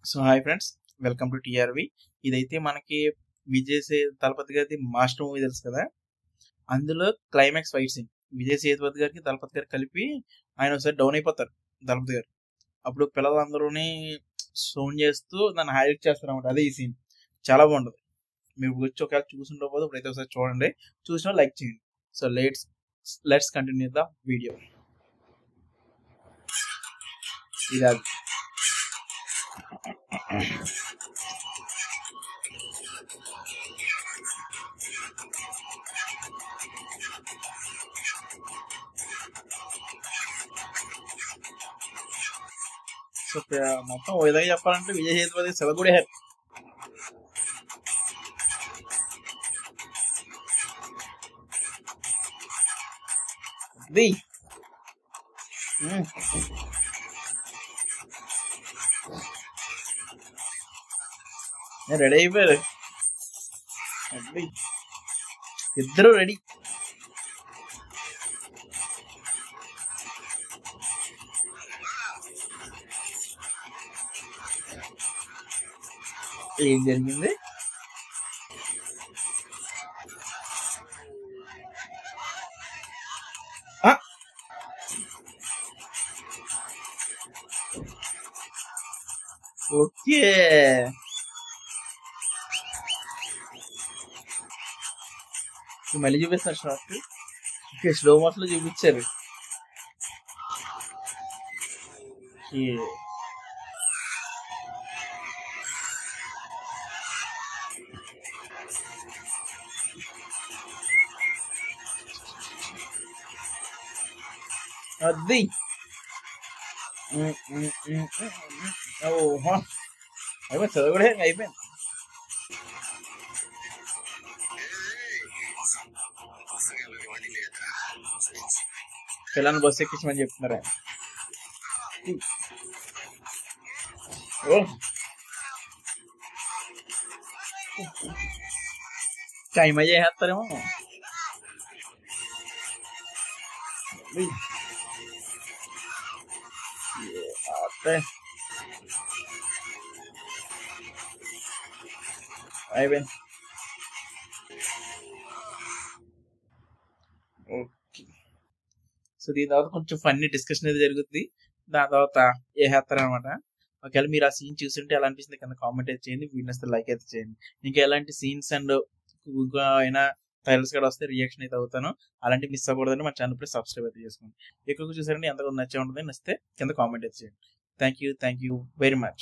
So hi friends, welcome to TRV. ఇదైతే మనకి విజయ్ తలపతి గారి మాస్టర్ మూవీ తెలుసు కదా. అందులో climax fight scene Vijay Sethupathi గారికి తలపతి గారు కలిపి ఆయన ఒకసారి డౌన్ అయిపోతారు తలపతి గారు. అప్పుడు పిల్లలందరూని సౌండ్ చేస్తూ దాన్ని హైలైట్ చేస్తారు అనమాట. అదే ఈ సీన్ చాలా బాగుంటుంది. మీరు వచ్చి ఒకవేళ చూసుండకపోతే ఇప్పుడైతే ఒకసారి చూడండి, చూసిన లైక్ చేయండి. So let's continue the video. ఇది అది సో మొత్తం ఓ విధంగా చెప్పాలంటే విజయ్ సేతుపతి సెలగుడే హ్యాపీ. రెడీ అయిపోయారు ఇద్దరు రెడీ. ఏం జరిగింది? ఓకే, మళ్ళీ చూపిస్తారు షార్ట్. ఓకే, స్లో మోషన్ లో చూపించారు. అది ఓహో అయిపోయింది, చదువు అయిపోయింది. పిల్లల్ని బస్సు ఎక్కించమని చెప్తున్నారు. టైం అయ్యి చేస్తారేమో. అయిపోయింది. ఓకే, సో దీని తర్వాత కొంచెం ఫన్నీ డిస్కషన్ అయితే జరుగుతుంది. దాని తర్వాత ఏ చేస్తారు అనమాట. ఒకవేళ మీరు ఆ సీన్ చూస్తుంటే ఎలా అనిపిస్తుంది కింద కామెంట్ అయితే చేయండి, వీడియోస్ లైక్ అయితే చేయండి. ఇంకా ఎలాంటి సీన్స్ అండ్ ఇంకా అయినా ట్రైలర్స్ కూడా వస్తే రియాక్షన్ అయితే అవుతాను. అలాంటి మిస్ అవ్వకూడదని మా ఛానల్ ప్లీజ్ సబ్స్క్రైబ్ అయితే చేసుకోండి. ఎక్కువగా చూసారంటే ఎంతగా నచ్చే ఉంటుంది, నచ్చితే కింద కామెంట్ అయితే చేయండి. Thank you very much.